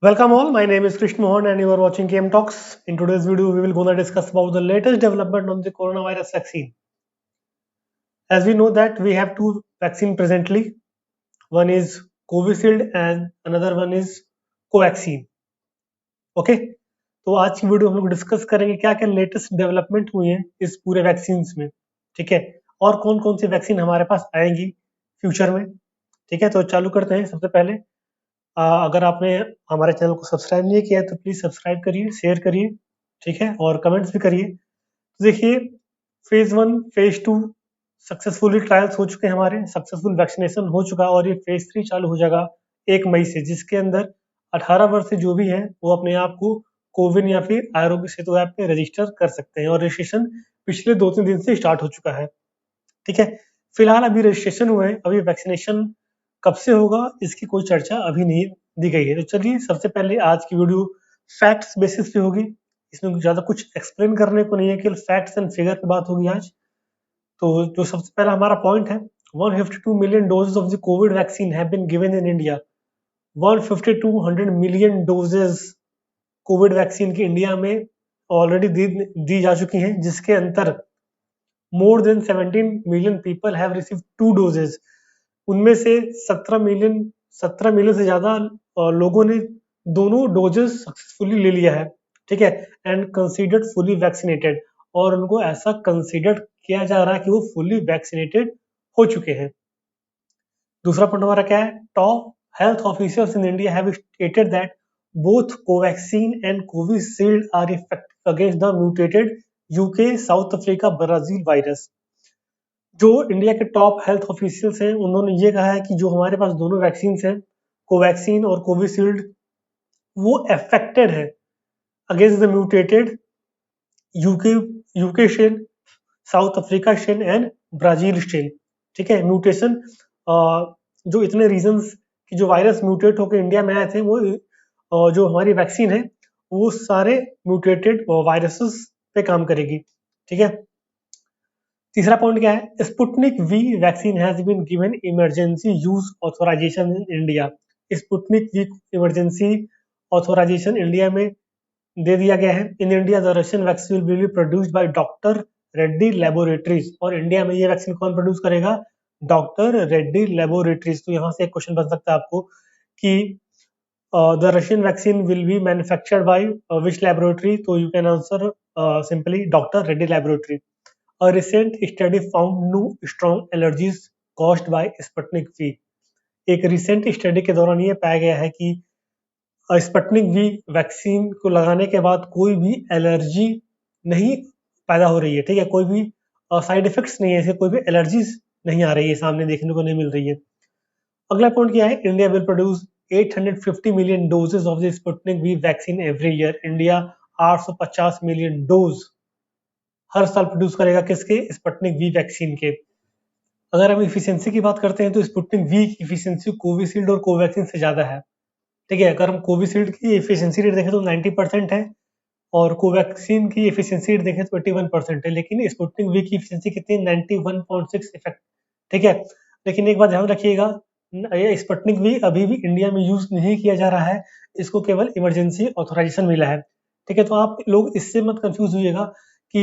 Welcome all, my name is Krishna Mohan and you are watching KM Talks. In today's video, we will gonna discuss about the latest development on the coronavirus vaccine. As we know that we have two vaccine presently. One is Covishield and another one is Covaxin. Okay, तो आज की video हम लोग discuss करेंगे क्या क्या latest development हुई हैं इस पूरे वैक्सीन में, ठीक है, और कौन कौन सी वैक्सीन हमारे पास आएंगी फ्यूचर में, ठीक है। तो चालू करते हैं। सबसे पहले अगर आपने हमारे चैनल को सब्सक्राइब नहीं किया है तो प्लीज़ सब्सक्राइब करिए, शेयर करिए, ठीक है, और कमेंट्स भी करिए। तो देखिए, फेज़ 1, फेज़ 2 सक्सेसफुली ट्रायल्स हो चुके हैं हमारे, सक्सेसफुल वैक्सीनेशन हो चुका है और ये फेज़ 3 चालू हो जाएगा 1 मई से, जिसके अंदर 18 वर्ष से जो भी हैं वो अपने आप को कोविन या फिर आरोग्य सेतु ऐप पे रजिस्टर कर सकते हैं और रजिस्ट्रेशन पिछले 2-3 दिन से स्टार्ट हो चुका है, ठीक है। फिलहाल अभी रजिस्ट्रेशन हुए हैं, अभी वैक्सीनेशन कब से होगा इसकी कोई चर्चा अभी नहीं दी गई है। तो चलिए, सबसे पहले आज की वीडियो फैक्ट्स बेसिस पे होगी। इसमें ज़्यादा कुछ एक्सप्लेन करने को नहीं है, केवल फैक्ट्स एंड फिगर पे बात होगी आज। तो जो सबसे पहला हमारा पॉइंट है, 152 million doses of the Covid vaccine have been given in India. 152 million doses Covid vaccine की इंडिया में ऑलरेडी दी जा चुकी हैं, जिसके अंतर more than 17 million people have received 2 doses. उनमें से 17 मिलियन से ज्यादा लोगों ने दोनों डोजेस सक्सेसफुली ले लिया है, ठीक है, एंड कंसीडर्ड फुली वैक्सीनेटेड, और उनको ऐसा कंसीडर किया जा रहा है कि वो फुली वैक्सीनेटेड हो चुके हैं। दूसरा पॉइंट हमारा क्या है, top health officers in India have stated that both Covaxin and Covishield are effective against the mutated UK, South Africa, Brazil virus. जो इंडिया के टॉप हेल्थ ऑफिशियल्स हैं उन्होंने ये कहा है कि जो हमारे पास दोनों वैक्सीन हैं, कोवैक्सीन और कोविशील्ड, वो एफेक्टेड है against the mutated UK UK strain, south Africa strain and Brazil strain, ठीक है। म्यूटेशन जो इतने रीजंस कि जो वायरस म्यूटेट होकर इंडिया में आए थे, वो जो हमारी वैक्सीन है वो सारे म्यूटेटेड वायरसेस पे काम करेगी, ठीक है। तीसरा पॉइंट क्या है, Sputnik V vaccine has been given emergency use authorisation in India. Sputnik V emergency authorisation India में दे दिया गया है। In India the Russian vaccine will be produced by doctor Reddy laboratories, और इंडिया में ये वैक्सीन कौन प्रोड्यूस करेगा, डॉक्टर रेड्डी लेबोरेटरीज। तो यहाँ से एक क्वेश्चन बन सकता है आपको कि the Russian vaccine will be manufactured by which laboratory, तो you can answer simply doctor Reddy laboratory. A recent study found no strong allergies caused by Sputnik V। एक रिसेंट स्टडी के दौरान ये पाया गया है कि स्पुतनिक वी वैक्सीन को लगाने के बाद कोई भी एलर्जी नहीं पैदा हो रही है, ठीक है, कोई भी साइड इफेक्ट्स नहीं है, ऐसे कोई भी एलर्जीज नहीं आ रही है, सामने देखने को नहीं मिल रही है। अगला पॉइंट क्या है, India will produce 850 million doses of the Sputnik V vaccine every year. India 850 million dose हर साल प्रोड्यूस करेगा किसके, स्पुतनिक वी वैक्सीन के। अगर हम इफिशियंसी की बात करते हैं तो स्पुतनिक वी की इफिशियंसी कोविशील्ड और कोवैक्सीन से ज्यादा है, ठीक है। अगर हम कोविशील्ड की इफिशियंसी रेट देखें तो 90% है और कोवैक्सीन की इफिशियंसी रेट देखें तो 81% है, लेकिन स्पुतनिक वी की इफिशियंसी कितनी है, 91.6 इफेक्ट, ठीक है। लेकिन एक बात ध्यान रखिएगा, ये स्पुतनिक वी अभी भी इंडिया में यूज नहीं किया जा रहा है, इसको केवल इमरजेंसी ऑथोराइजेशन मिला है, ठीक है। तो आप लोग इससे मत कंफ्यूज होइएगा कि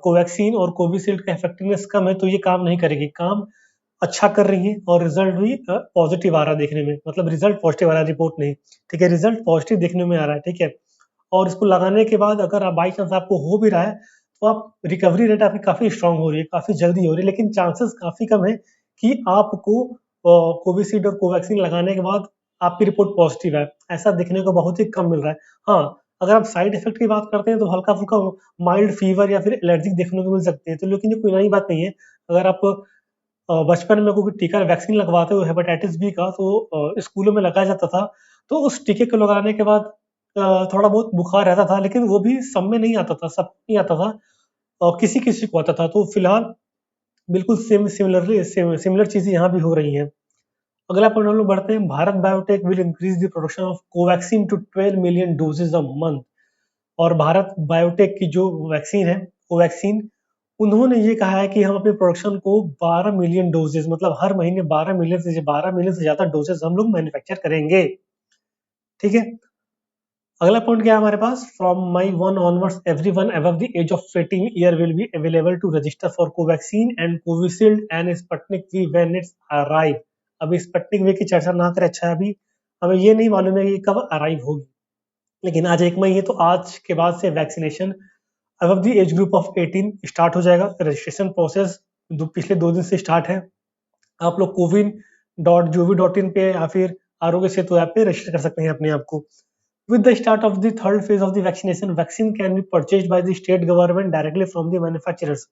कोवैक्सीन और कोविशील्ड का इफेक्टिवनेस कम है तो ये काम नहीं करेगी, काम अच्छा कर रही है और रिजल्ट भी पॉजिटिव आ रहा है देखने में, मतलब रिजल्ट पॉजिटिव आ रहा है, रिपोर्ट नहीं, ठीक है, रिजल्ट पॉजिटिव देखने में आ रहा है, ठीक है। और इसको लगाने के बाद अगर आप बाई चांस आपको हो भी रहा है तो आप रिकवरी रेट आपकी काफी स्ट्रांग हो रही है, काफी जल्दी हो रही है, लेकिन चांसेस काफी कम है कि आपको कोविशील्ड और कोवैक्सीन लगाने के बाद आपकी रिपोर्ट पॉजिटिव है, ऐसा देखने को बहुत ही कम मिल रहा है। हाँ, अगर आप साइड इफेक्ट की बात करते हैं तो हल्का फुल्का माइल्ड फीवर या फिर एलर्जी देखने को मिल सकती है, तो लेकिन ये कोई नई बात नहीं है। अगर आप बचपन में कोई टीका वैक्सीन लगवाते हो हेपेटाइटिस बी का, तो स्कूलों में लगाया जाता था, तो उस टीके को लगाने के बाद थोड़ा बहुत बुखार रहता था, लेकिन वो भी सब में नहीं आता था, सब नहीं आता था, और किसी किसी को आता था। तो फिलहाल बिल्कुल सिमिलर चीजें यहाँ भी हो रही हैं। अगला पॉइंट हम लोग बढ़ते हैं, Bharat Biotech will increase the production of Covaxin to 12 million doses a month. और भारत बायोटेक की जो वैक्सीन है कोवैक्सीन, उन्होंने ये कहा है कि हम अपने प्रोडक्शन को 12 मिलियन डोजेज, मतलब हर महीने 12 मिलियन से ज्यादा डोजेज हम लोग मैन्युफैक्चर करेंगे, ठीक है। अगला पॉइंट क्या है हमारे पास, from May 1 onwards everyone above the age of 18 year will be available to register for Covaxin and Covishield and Sputnik V when it's arrive. अभी स्पुतनिक वी की चर्चा ना करें, अच्छा है, अभी हमें ये नहीं मालूम है कि कब अराइव होगी, लेकिन आज 1 मई है तो आज के बाद से vaccination above the age group of 18 start हो जाएगा। रजिस्ट्रेशन प्रोसेस पिछले 2 दिन से स्टार्ट है। आप लोग coviN.gov.in पे या फिर आरोग्य सेतु ऐप पे रजिस्टर कर सकते हैं अपने आप को। With the start of the third phase of the vaccination, vaccine can be purchased by the state government directly from the manufacturers.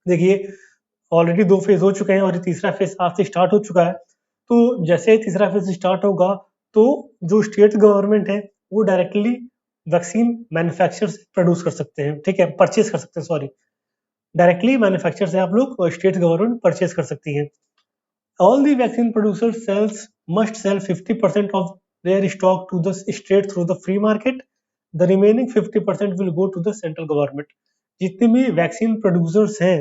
देखिए ऑलरेडी 2 फेज हो चुके हैं और तीसरा फेज आज से स्टार्ट हो चुका है। तो जैसे ही तीसरा फेज स्टार्ट होगा तो जो स्टेट गवर्नमेंट है वो डायरेक्टली वैक्सीन मैन्युफैक्चरर्स प्रोड्यूस कर सकते हैं, ठीक है, परचेज कर सकते हैं, सॉरी, डायरेक्टली मैन्युफैक्चर से आप लोग स्टेट गवर्नमेंट परचेज कर सकती हैं। All the vaccine producers must sell 50% of their stock to the state through the free market. The remaining 50% will go to the central government. जितने भी वैक्सीन प्रोड्यूसर्स हैं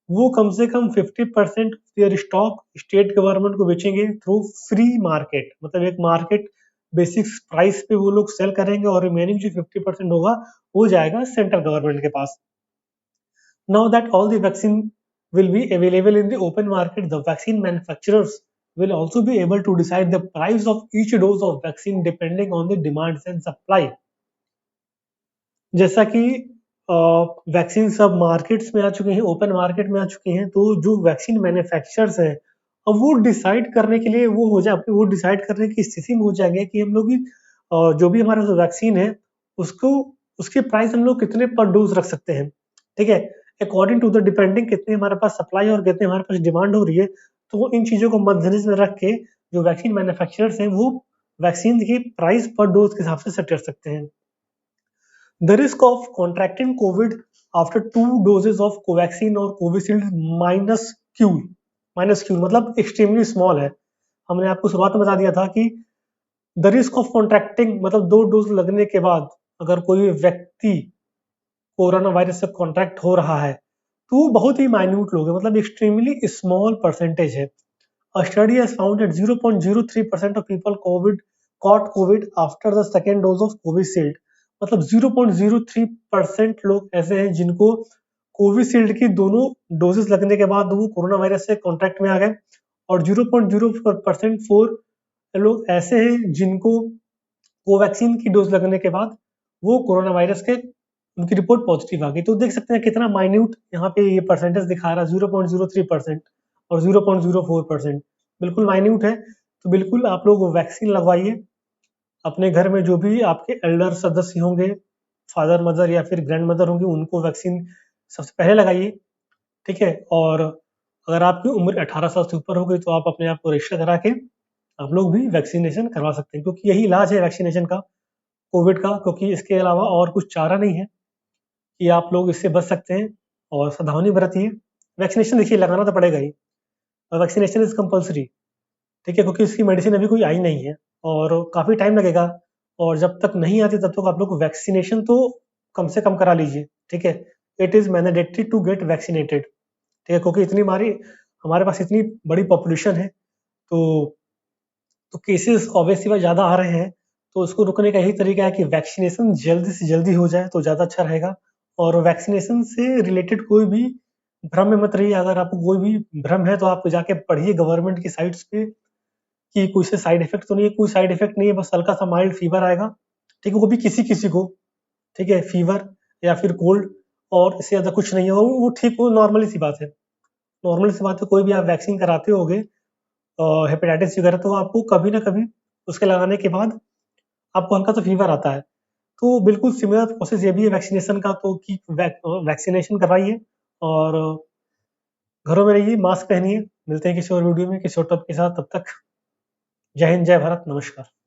वो कम से कम 50% देयर स्टॉक स्टेट गवर्नमेंट को बेचेंगे थ्रू फ्री मार्केट, मतलब एक market basic price पे वो लोग सेल करेंगे और रिमेनिंग जो 50% होगा वो जाएगा सेंट्रल गवर्नमेंट के पास। Now that all the vaccine will be available in the open market, the vaccine manufacturers will also be able to decide the price of each dose of vaccine depending on the demand and supply. जैसा कि vaccine सब markets में आ चुके हैं, open market में आ चुके हैं, तो जो वैक्सीन मैन्युफैक्चरर्स हैं अब वो डिसाइड करने के लिए वो डिसाइड करने की स्थिति में हो जाएंगे कि हम लोग जो भी हमारा जो वैक्सीन है उसको उसकी प्राइस हम लोग कितने पर डोज रख सकते हैं, ठीक है, अकॉर्डिंग टू द डिपेंडिंग कितनी हमारे पास सप्लाई और कितनी हमारे पास डिमांड हो रही है। तो इन चीजों को मद्देनजर में रख के जो वैक्सीन मैन्युफैक्चरर्स हैं वो वैक्सीन की प्राइस पर डोज के हिसाब से सेट कर सकते हैं। The risk of contracting COVID after 2 doses of Covaxin or Covishield minus Q मतलब extremely small है। हमने आपको शुरुआत में बता दिया था कि द रिस्क ऑफ कॉन्ट्रैक्टिंग मतलब 2 डोज लगने के बाद अगर कोई व्यक्ति कोरोना वायरस से कॉन्ट्रैक्ट हो रहा है तो बहुत ही माइन्यूट लोग हैं, मतलब एक्सट्रीमली स्मॉल परसेंटेज है। A study has found that 0.03% of people caught COVID after the second dose of Covishield, मतलब 0.03% लोग ऐसे हैं जिनको कोविशील्ड की दोनों डोजेस लगने के बाद वो कोरोना वायरस से कॉन्ट्रैक्ट में आ गए और 0.04% लोग ऐसे हैं जिनको कोवैक्सीन की डोज लगने के बाद वो कोरोना वायरस के उनकी रिपोर्ट पॉजिटिव आ गई। तो देख सकते हैं कितना माइन्यूट यहाँ पे ये परसेंटेज दिखा रहा है, 0.03% और 0.04%, बिल्कुल माइन्यूट है। तो बिल्कुल आप लोग वैक्सीन लगवाइए, अपने घर में जो भी आपके एल्डर सदस्य होंगे, फादर मदर या फिर ग्रैंड मदर होंगे, उनको वैक्सीन सबसे पहले लगाइए, ठीक है। और अगर आपकी उम्र 18 साल से ऊपर हो गई तो आप अपने आप को रजिस्टर करा के आप लोग भी वैक्सीनेशन करवा सकते हैं, क्योंकि यही इलाज है वैक्सीनेशन का, कोविड का, क्योंकि इसके अलावा और कुछ चारा नहीं है कि आप लोग इससे बच सकते हैं। और सावधानी बरतिए, वैक्सीनेशन देखिए लगाना तो पड़ेगा ही, और वैक्सीनेशन इज कंपल्सरी, ठीक है, क्योंकि इसकी मेडिसिन अभी कोई आई नहीं है और काफ़ी टाइम लगेगा। और जब तक नहीं आती तब तक आप लोग वैक्सीनेशन तो कम से कम करा लीजिए, ठीक है। It is mandatory to get vaccinated, ठीक है, क्योंकि इतनी हमारे पास इतनी बड़ी पॉपुलेशन है तो केसेस ऑब्वियसली ज़्यादा आ रहे हैं। तो उसको रुकने का यही तरीका है कि वैक्सीनेशन जल्दी से जल्दी हो जाए तो ज़्यादा अच्छा रहेगा। और वैक्सीनेशन से रिलेटेड कोई भी भ्रम में मत रहिए। अगर आपको कोई भी भ्रम है तो आप जाके पढ़िए गवर्नमेंट की साइट्स पे कि कोई से साइड इफेक्ट तो नहीं है, कोई साइड इफेक्ट नहीं है, बस हल्का सा माइल्ड फीवर आएगा, ठीक है, वो भी किसी को, ठीक है, फीवर या फिर कोल्ड, और इससे ज़्यादा कुछ नहीं है, वो ठीक हो, नॉर्मली सी बात है, नॉर्मल सी बात है। कोई भी आप वैक्सीन कराते होगे हेपेटाइटिस वगैरह तो आपको कभी ना कभी उसके लगाने के बाद आपको हल्का सा फीवर आता है। तो बिल्कुल सिमिलर प्रोसेस ये भी है वैक्सीनेशन का, तो कि वैक्सीनेशन करवाइए और घरों में रहिए, मास्क पहनिए। मिलते हैं किसी और वीडियो में किसी और टॉपिक के साथ, तब तक जय हिंद, जय भारत, नमस्कार।